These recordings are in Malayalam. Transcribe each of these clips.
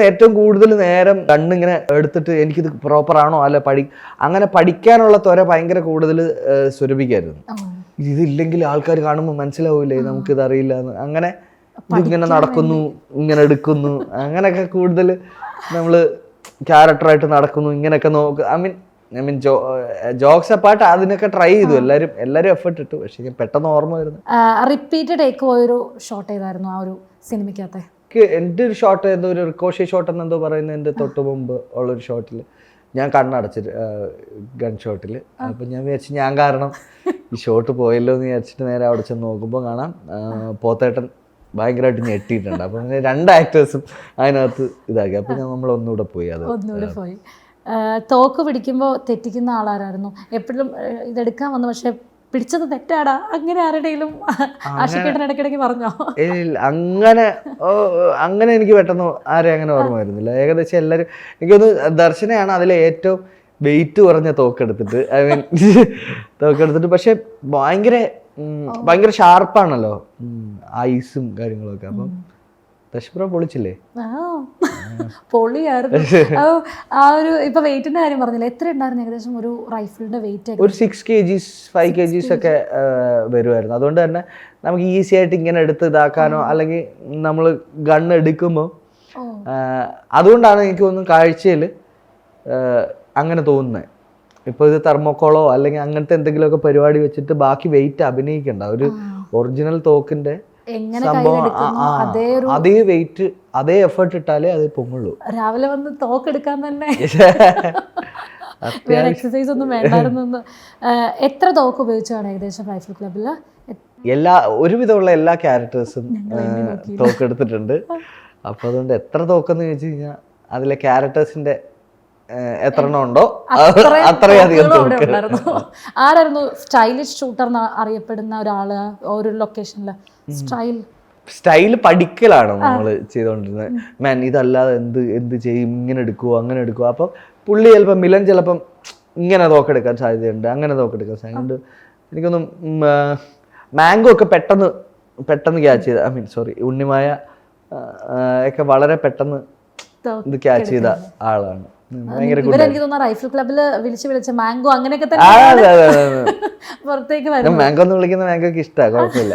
ഏറ്റവും കൂടുതൽ നേരം കണ്ണിങ്ങനെ എടുത്തിട്ട് എനിക്കിത് പ്രോപ്പർ ആണോ അല്ല അങ്ങനെ പഠിക്കാനുള്ള ത്വര ഭയങ്കര കൂടുതൽ സുരഭിക്കായിരുന്നു. ഇതില്ലെങ്കിൽ ആൾക്കാർ കാണുമ്പോൾ മനസ്സിലാവൂലേ നമുക്കിത് അറിയില്ല എന്ന്. അങ്ങനെ ഇതിങ്ങനെ നടക്കുന്നു, ഇങ്ങനെ എടുക്കുന്നു, അങ്ങനെയൊക്കെ കൂടുതൽ നമ്മള് ക്യാരക്ടറായിട്ട് നടക്കുന്നു, ഇങ്ങനെയൊക്കെ ഐ മീൻ ജോക്സ് അപ്പാർട്ട് അതിനൊക്കെ ട്രൈ ചെയ്തു. എല്ലാരും എഫേർട്ട് ഇട്ടു. പക്ഷെ പെട്ടെന്ന് ഓർമ്മ വരുന്നു. റിപ്പീറ്റഡ് ടേക്ക് പോയൊരു ഷോട്ട് ഏതായിരുന്നു ആ ഒരു സിനിമയ്ക്കകത്തെ? എൻ്റെ ഒരു ഷോട്ട് എന്തോ ഒരു റിക്കോഷി ഷോട്ട് എന്നെന്തോ പറയുന്നത്, എൻ്റെ തൊട്ട് മുമ്പ് ഉള്ളൊരു ഷോട്ടിൽ ഞാൻ കണ്ണടച്ചിട്ട് ഗൺ ഷോട്ടിൽ. അപ്പം ഞാൻ വിചാരിച്ചു ഞാൻ കാരണം ഈ ഷോട്ട് പോയല്ലോ എന്ന് വിചാരിച്ചിട്ട് നേരെ അവിടെ ചെന്ന് നോക്കുമ്പോൾ കാണാം പോത്തേട്ടൻ ഭയങ്കരമായിട്ട് ഞെട്ടിയിട്ടുണ്ട്. അപ്പം 2 ആക്ടേഴ്സും അതിനകത്ത് ഇതാക്കി. അപ്പം നമ്മൾ ഒന്നുകൂടെ പോയി. തോക്ക് പിടിക്കുമ്പോൾ തെറ്റിക്കുന്ന ആളാരായിരുന്നു? എപ്പോഴും ഇതെടുക്കാൻ വന്നു പക്ഷെ പിടിച്ചത് തെറ്റാടാ, അങ്ങനെ ആരുടെയും ആഷിക്കേട്ടൻ ഇടയ്ക്കിടയ്ക്ക് പറഞ്ഞോ? അങ്ങനെ എനിക്ക് പെട്ടെന്ന് ആരെയും അങ്ങനെ ഓർമ്മ വരുന്നില്ല. ഏകദേശം എല്ലാവരും എനിക്കൊന്ന് ദർശനയാണ് അതിലെ ഏറ്റവും വെയിറ്റ് കുറഞ്ഞ തോക്കെടുത്തിട്ട്. ഐ മീൻ തോക്കെടുത്തിട്ട് പക്ഷെ ഭയങ്കര ഷാർപ്പാണല്ലോ ഐസും കാര്യങ്ങളൊക്കെ. അപ്പം ദശപ്ര പൊളിച്ചില്ലേ? പൊളിയായിരുന്നു. ആ ഒരു ഇപ്പൊ വെയിറ്റിന്റെ കാര്യം പറഞ്ഞില്ല, എത്ര ഉണ്ടായിരുന്നു ഏകദേശം ഒരു റൈഫിളിന്റെ വെയിറ്റ്? ഒരു 6 kgs 5 kgs ഒക്കെ വരുമായിരുന്നു. അതുകൊണ്ട് തന്നെ നമുക്ക് ഈസി ആയിട്ട് ഇങ്ങനെ എടുത്ത് ഇതാക്കാനോ അല്ലെങ്കിൽ നമ്മൾ ഗണ്ണ് എടുക്കുമ്പോൾ അതുകൊണ്ടാണ് എനിക്ക് തോന്നുന്നു കാഴ്ചയിൽ അങ്ങനെ തോന്നുന്നത്. ഇപ്പോൾ ഇത് തെർമോക്കോളോ അല്ലെങ്കിൽ അങ്ങനത്തെ എന്തെങ്കിലുമൊക്കെ പരിപാടി വെച്ചിട്ട് ബാക്കി വെയിറ്റ് അഭിനയിക്കണ്ട. ഒരു ഒറിജിനൽ തോക്കിന്റെ സംഭവം അതേ വെയിറ്റ് അതേ എഫേർട്ട് ഇട്ടാലേ അത് പൊങ്ങുള്ളൂ. രാവിലെ വന്ന് തോക്കെടുക്കാൻ തന്നെ എക്സസൈസ് ഒന്നും വേണ്ടായിരുന്നു. എത്ര തോക്ക് ഉപയോഗിച്ചാണ് ഏകദേശം റൈഫിൾ ക്ലബിൽ? ഒരുവിധമുള്ള എല്ലാ ക്യാരക്ടേഴ്സും തോക്കെടുത്തിട്ടുണ്ട്. അപ്പൊ അതുകൊണ്ട് എത്ര തോക്കെന്ന് ചോദിച്ചു കഴിഞ്ഞാൽ അതിലെ ക്യാരക്ടേഴ്സിന്റെ എത്ര എണ്ണം ഉണ്ടോ അത്രയധികം. ആരായിരുന്നു സ്റ്റൈലിഷ് ഷൂട്ടർ അറിയപ്പെടുന്ന ഒരാള് ഒരു ലൊക്കേഷനില്? സ്റ്റൈല് പഠിക്കലാണ് നമ്മൾ ചെയ്തോണ്ടിരുന്നത്. മാൻ ഇതല്ലാതെ എന്ത് ചെയ്യും, ഇങ്ങനെ എടുക്കുവോ അങ്ങനെ എടുക്കുവോ. അപ്പം പുള്ളി ചിലപ്പം മിലൻ ചിലപ്പം ഇങ്ങനെ തോക്കെടുക്കാൻ സാധ്യതയുണ്ട്, അങ്ങനെ തോക്കെടുക്കാൻ സാധ്യതയുണ്ട്. എനിക്കൊന്നും മാംഗോ ഒക്കെ പെട്ടെന്ന് ക്യാച്ച് ചെയ്ത ഉണ്ണിമായ ഒക്കെ വളരെ പെട്ടെന്ന് ഇത് ക്യാച്ച് ചെയ്ത ആളാണ്. എനിക്ക് തോന്നുന്നു റൈഫിൾ ക്ലബില് വിളിച്ച് മാംഗോ അങ്ങനെയൊക്കെ തന്നെ പുറത്തേക്ക് വരും. മാംഗോ എന്ന് വിളിക്കുന്ന മാംഗോക്ക് ഇഷ്ടമാണ്, കുഴപ്പമില്ല.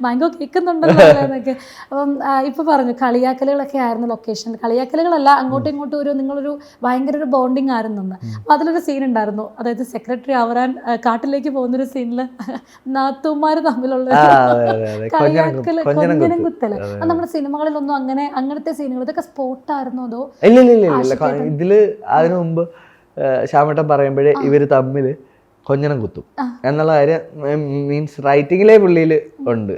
മാംഗോ കേൾക്കുന്നുണ്ടല്ലോ എന്നൊക്കെ. അപ്പം ഇപ്പൊ പറഞ്ഞു കളിയാക്കലുകളൊക്കെ ആയിരുന്നു ലൊക്കേഷനിൽ. കളിയാക്കലുകളല്ല, അങ്ങോട്ടും ഇങ്ങോട്ടും നിങ്ങളൊരു ഭയങ്കര ഒരു ബോണ്ടിങ് ആയിരുന്നു. അപ്പൊ അതിലൊരു സീൻ ഉണ്ടായിരുന്നു, അതായത് സെക്രട്ടറി ആവരാൻ കാട്ടിലേക്ക് പോകുന്നൊരു സീനില് നാത്തൂമാര് തമ്മിലുള്ള കളിയാക്കല്, കൊഞ്ഞനം കുത്തല്. അത് നമ്മുടെ സിനിമകളിലൊന്നും അങ്ങനത്തെ സീനുകൾ ഇതൊക്കെ സ്പോട്ടായിരുന്നോ അതോ? ഇതില് അതിനു മുമ്പ് ശ്യാമേട്ടൻ പറയുമ്പോഴേ ഇവര് തമ്മില് കൊഞ്ഞനം കുത്തും എന്നുള്ള കാര്യം മീൻസ് റൈറ്റിങ്ങിലെ പുള്ളിയിൽ ഉണ്ട്.